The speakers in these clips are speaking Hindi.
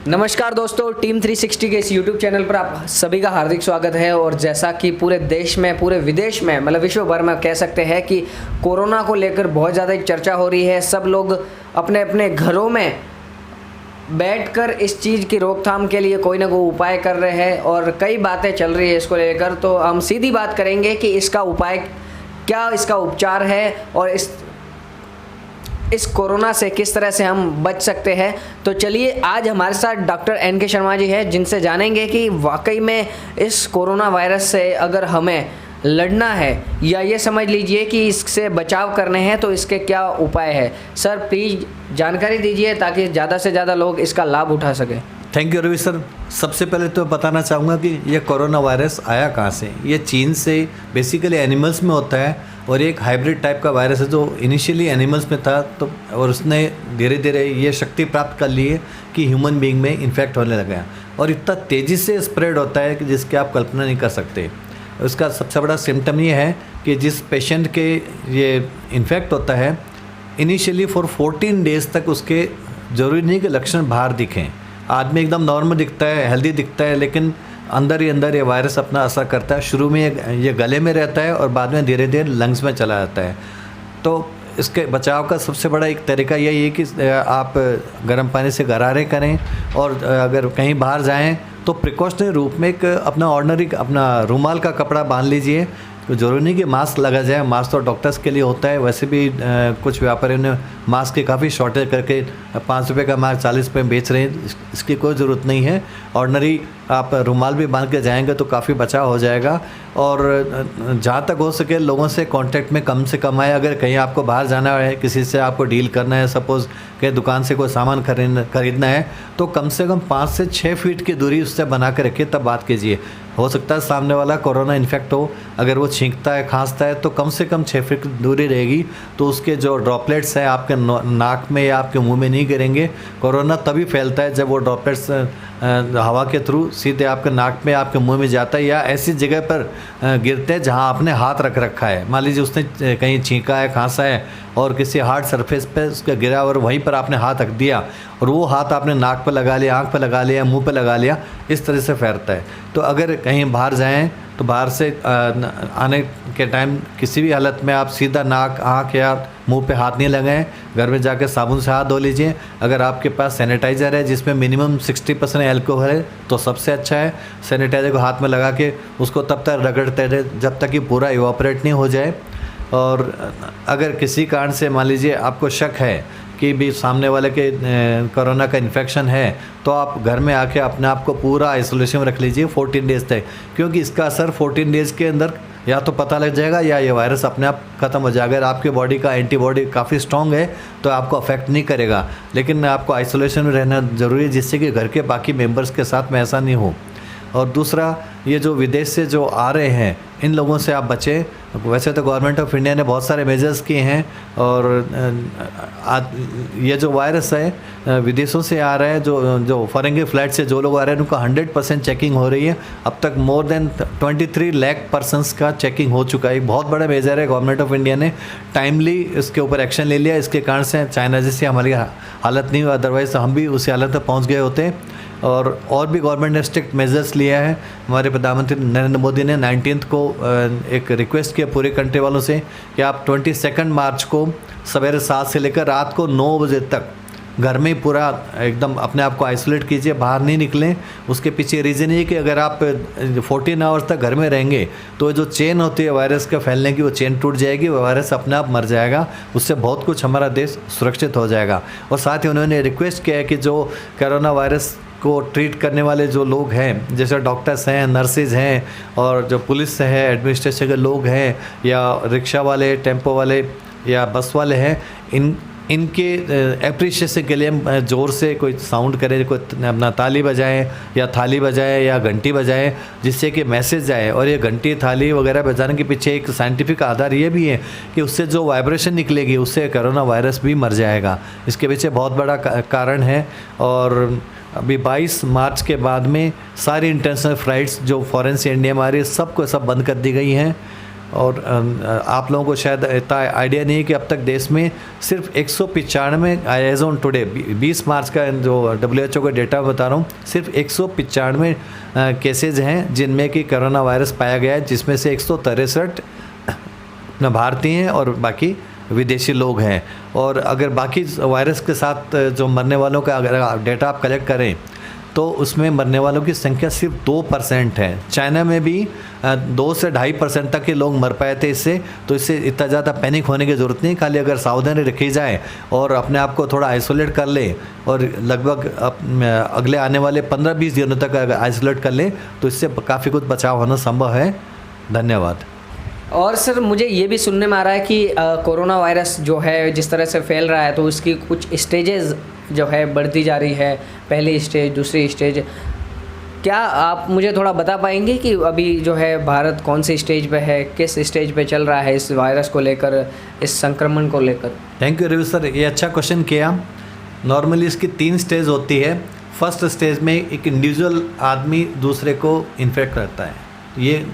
नमस्कार दोस्तों, टीम 360 के इस YouTube चैनल पर आप सभी का हार्दिक स्वागत है। और जैसा कि पूरे देश में, पूरे विदेश में, मतलब विश्व भर में कह सकते हैं कि कोरोना को लेकर बहुत ज़्यादा चर्चा हो रही है। सब लोग अपने अपने घरों में बैठकर इस चीज़ की रोकथाम के लिए कोई ना कोई उपाय कर रहे हैं और कई बातें चल रही है इसको लेकर। तो हम सीधी बात करेंगे कि इसका उपाय क्या, इसका उपचार है और इस कोरोना से किस तरह से हम बच सकते हैं। तो चलिए, आज हमारे साथ डॉक्टर NK शर्मा जी हैं, जिनसे जानेंगे कि वाकई में इस कोरोना वायरस से अगर हमें लड़ना है या ये समझ लीजिए कि इससे बचाव करने हैं तो इसके क्या उपाय है। सर प्लीज़ जानकारी दीजिए ताकि ज़्यादा से ज़्यादा लोग इसका लाभ उठा सकें। Thank you Ravi sir. सबसे पहले तो बताना चाहूँगा कि ये कोरोना वायरस आया कहाँ से। ये चीन से बेसिकली एनिमल्स में होता है और एक हाइब्रिड टाइप का वायरस है जो इनिशियली एनिमल्स में था तो और उसने धीरे धीरे ये शक्ति प्राप्त कर ली है कि ह्यूमन बीइंग में इन्फेक्ट होने लगा है और इतना तेज़ी से स्प्रेड होता है कि जिसकी आप कल्पना नहीं कर सकते। उसका सबसे बड़ा सिम्टम ये है कि जिस पेशेंट के ये इन्फेक्ट होता है इनिशियली फॉर 14 डेज़ तक उसके ज़रूरी नहीं कि लक्षण बाहर दिखें। आदमी एकदम नॉर्मल दिखता है, हेल्दी दिखता है, लेकिन अंदर ही अंदर ये वायरस अपना असर करता है। शुरू में ये गले में रहता है और बाद में धीरे धीरे लंग्स में चला जाता है। तो इसके बचाव का सबसे बड़ा एक तरीका यही है कि आप गर्म पानी से गरारे करें और अगर कहीं बाहर जाएं तो प्रिकॉशनरी रूप में एक अपना ऑर्डिनरी अपना रुमाल का कपड़ा बांध लीजिए। तो ज़रूरी नहीं कि मास्क लगा जाए, मास्क तो डॉक्टर्स के लिए होता है। वैसे भी कुछ व्यापारियों ने मास्क की काफ़ी शॉर्टेज करके 5 रुपये का मास्क 40 रुपये में बेच रहे हैं। इसकी कोई ज़रूरत नहीं है। ऑर्डिनरी आप रुमाल भी बांध के जाएंगे तो काफ़ी बचाव हो जाएगा। और जहाँ तक हो सके लोगों से कांटेक्ट में कम से कम आए। अगर कहीं आपको बाहर जाना है, किसी से आपको डील करना है, सपोज़ कहीं दुकान से कोई सामान खरीदना है तो कम से कम 5 से 6 फीट की दूरी उससे बना के रखिए, तब बात कीजिए। हो सकता है सामने वाला कोरोना इन्फेक्ट हो, अगर वो छींकता है, खांसता है तो कम से कम 6 फीट की दूरी रहेगी तो उसके जो ड्रॉपलेट्स हैं आपके नाक में या आपके मुंह में नहीं गिरेंगे। कोरोना तभी फैलता है जब वो ड्रॉपलेट्स हवा के थ्रू सीधे आपके नाक में, आपके मुंह में जाता है या ऐसी जगह पर गिरते हैं जहां आपने हाथ रख रखा है। मान लीजिए उसने कहीं छींका है, खांसा है और किसी हार्ड सरफेस पे उसका गिरा और वहीं पर आपने हाथ रख दिया और वो हाथ आपने नाक पर लगा लिया, आँख पर लगा लिया, मुंह पर लगा लिया, इस तरह से फैलता है। तो अगर कहीं बाहर जाएं तो बाहर से आने के टाइम किसी भी हालत में आप सीधा नाक, आँख या मुंह पे हाथ नहीं लगाएं। घर में जाकर साबुन से हाथ धो लीजिए। अगर आपके पास सैनिटाइज़र है जिसमें मिनिमम 60% अल्कोहल है तो सबसे अच्छा है। सैनिटाइज़र को हाथ में लगा के उसको तब तक रगड़ते रहे जब तक कि पूरा इवापोरेट नहीं हो जाए। और अगर किसी कारण से मान लीजिए आपको शक है कि भी सामने वाले के कोरोना का इन्फेक्शन है तो आप घर में आके अपने आप को पूरा आइसोलेशन में रख लीजिए 14 डेज़ तक, क्योंकि इसका असर 14 डेज़ के अंदर या तो पता लग जाएगा या ये वायरस अपने आप ख़त्म हो जाएगा। अगर आपके बॉडी का एंटीबॉडी काफ़ी स्ट्रॉन्ग है तो आपको अफेक्ट नहीं करेगा, लेकिन आपको आइसोलेशन में रहना ज़रूरी है जिससे कि घर के बाकी मेंबर्स के साथ में ऐसा नहीं हो। और दूसरा, ये जो विदेश से जो आ रहे हैं इन लोगों से आप बचें। वैसे तो गवर्नमेंट ऑफ इंडिया ने बहुत सारे मेजर्स किए हैं और ये जो वायरस है विदेशों से आ रहा है, जो फॉरेन के फ्लाइट से जो लोग आ रहे हैं उनका 100% चेकिंग हो रही है। अब तक मोर देन 23 लाख पर्सनस का चेकिंग हो चुका है। एक बहुत बड़ा मेजर है। गवर्नमेंट ऑफ इंडिया ने टाइमली इसके ऊपर एक्शन ले लिया। इसके कारण से चाइना जैसी हमारी हालत नहीं हुई, अदरवाइज़ हम भी उसी हालत में पहुँच गए होते। और भी गवर्नमेंट ने स्ट्रिक्ट मेजर्स लिया है। हमारे प्रधानमंत्री नरेंद्र मोदी ने 19 को एक रिक्वेस्ट किया पूरे कंट्री वालों से कि आप 22 मार्च को सवेरे 7 से लेकर रात को 9 बजे तक घर में पूरा एकदम अपने आप को आइसोलेट कीजिए, बाहर नहीं निकलें। उसके पीछे रीज़न ये कि अगर आप 14 आवर्स तक घर में रहेंगे तो जो चेन होती है वायरस के फैलने की, वो चेन टूट जाएगी, वो वायरस अपने आप मर जाएगा। उससे बहुत कुछ हमारा देश सुरक्षित हो जाएगा। और साथ ही उन्होंने रिक्वेस्ट किया है कि जो कोरोना वायरस को ट्रीट करने वाले जो लोग हैं, जैसे डॉक्टर्स हैं, नर्सेज हैं और जो पुलिस है, एडमिनिस्ट्रेशन के लोग हैं या रिक्शा वाले, टेम्पो वाले या बस वाले हैं, इनके एप्रिशिएशन के लिए हम ज़ोर से कोई साउंड करें, कोई अपना ताली बजाएं या थाली बजाएं या घंटी बजाएं जिससे कि मैसेज जाए। और ये घंटी, थाली वगैरह बजाने के पीछे एक साइंटिफिक आधार ये भी है कि उससे जो वाइब्रेशन निकलेगी उससे कोरोना वायरस भी मर जाएगा। इसके पीछे बहुत बड़ा कारण है। और अभी 22 मार्च के बाद में सारी इंटरनेशनल फ़्लाइट्स जो फ़ॉरेन से इंडिया में आ रही है सब बंद कर दी गई हैं। और आप लोगों को शायद इतना आइडिया नहीं है कि अब तक देश में सिर्फ 195 एज ऑन टुडे 20 मार्च का जो WHO का डेटा बता रहा हूँ, सिर्फ 195 केसेज हैं जिनमें कि कोरोना वायरस पाया गया है, जिसमें से 163 भारतीय हैं और बाकी विदेशी लोग हैं। और अगर बाकी वायरस के साथ जो मरने वालों का अगर डेटा आप कलेक्ट करें तो उसमें मरने वालों की संख्या सिर्फ 2% है। चाइना में भी 2 से 2.5% तक के लोग मर पाए थे इससे। तो इससे इतना ज़्यादा पैनिक होने की ज़रूरत नहीं, खाली अगर सावधानी रखी जाए और अपने आप को थोड़ा आइसोलेट कर ले और लगभग अगले आने वाले 15-20 दिनों तक अगर आइसोलेट कर लें तो इससे काफ़ी कुछ बचाव होना संभव है। धन्यवाद। और सर मुझे ये भी सुनने में आ रहा है कि कोरोना वायरस जो है जिस तरह से फैल रहा है तो उसकी कुछ स्टेजेस जो है बढ़ती जा रही है, पहली स्टेज, दूसरी स्टेज। क्या आप मुझे थोड़ा बता पाएंगे कि अभी जो है भारत कौन सी स्टेज पे है, किस स्टेज पे चल रहा है इस वायरस को लेकर, इस संक्रमण को लेकर? थैंक यू रवि सर, ये अच्छा क्वेश्चन किया। नॉर्मली इसकी 3 स्टेज होती है। फर्स्ट स्टेज में एक इंडिविजुअल आदमी दूसरे को इन्फेक्ट करता है। ये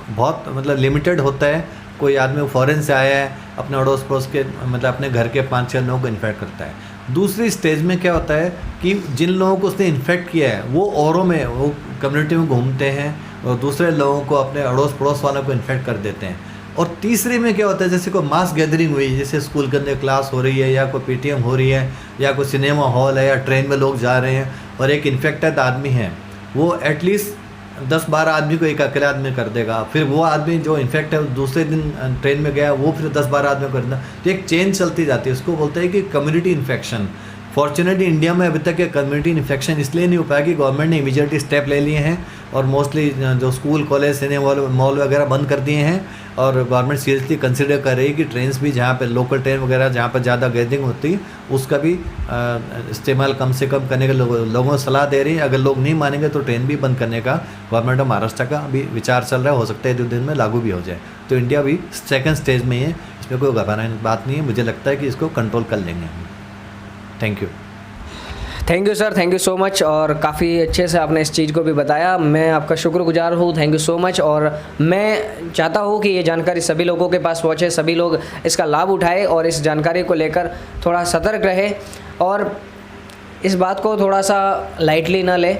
बहुत मतलब लिमिटेड होता है। कोई आदमी फॉरेन से आया है, अपने अड़ोस पड़ोस के मतलब अपने घर के 5-6 लोगों को इन्फेक्ट करता है। दूसरी स्टेज में क्या होता है कि जिन लोगों को उसने इन्फेक्ट किया है वो औरों में, वो कम्युनिटी में घूमते हैं और दूसरे लोगों को, अपने अड़ोस पड़ोस वालों को इन्फेक्ट कर देते हैं। और तीसरी में क्या होता है, जैसे कोई मास गैदरिंग हुई, जैसे स्कूल के अंदर क्लास हो रही है या कोई PTM हो रही है या कोई सिनेमा हॉल है या ट्रेन में लोग जा रहे हैं और एक इन्फेक्टेड आदमी है, वो एटलीस्ट 10-12 आदमी को एक अकेले आदमी कर देगा। फिर वो आदमी जो इन्फेक्ट है दूसरे दिन ट्रेन में गया, वो फिर 10-12 आदमी को कर देगा। तो एक चेन चलती जाती है। उसको बोलते हैं कि कम्युनिटी इन्फेक्शन। फॉर्चुनेटली इंडिया में अभी तक ये कम्युनिटी इन्फेक्शन इसलिए नहीं हो पाया कि गवर्नमेंट ने इमीडिएटली स्टेप ले लिए हैं और मोस्टली जो स्कूल, कॉलेज, सिनेमा मॉल वगैरह बंद कर दिए हैं। और गवर्नमेंट सीरियसली कंसिडर कर रही है कि ट्रेन्स भी जहाँ पे लोकल ट्रेन वगैरह जहाँ पर ज़्यादा गैदरिंग होती है उसका भी इस्तेमाल कम से कम करने के लोगों को सलाह दे रही है। अगर लोग नहीं मानेंगे तो ट्रेन भी बंद करने का गवर्नमेंट ऑफ महाराष्ट्र का अभी विचार चल रहा है। हो सकता है 2 दिन में लागू भी हो जाए। तो इंडिया भी सेकेंड स्टेज में है, इसमें कोई घबराने की बात नहीं है। मुझे लगता है कि इसको कंट्रोल कर लेंगे। Thank you. Thank you sir, thank you so much. और काफ़ी अच्छे से आपने इस चीज़ को भी बताया, मैं आपका शुक्रगुजार हूँ। Thank you so much. और मैं चाहता हूँ कि ये जानकारी सभी लोगों के पास पहुँचे, सभी लोग इसका लाभ उठाएं और इस जानकारी को लेकर थोड़ा सतर्क रहे और इस बात को थोड़ा सा लाइटली ना ले।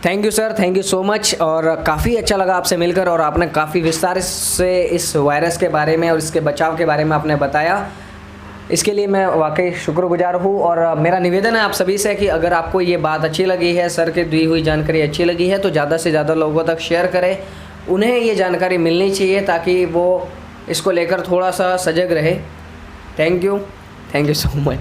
Thank you sir, thank you so much. और काफ़ी अच्छा लगा आपसे मिलकर और आपने काफ़ी विस्तार से इस वायरस के बारे में और इसके बचाव के बारे में आपने बताया। इसके लिए मैं वाकई शुक्रगुजार हूँ। और मेरा निवेदन है आप सभी से कि अगर आपको ये बात अच्छी लगी है, सर की दी हुई जानकारी अच्छी लगी है, तो ज़्यादा से ज़्यादा लोगों तक शेयर करें। उन्हें ये जानकारी मिलनी चाहिए ताकि वो इसको लेकर थोड़ा सा सजग रहे। Thank you so much.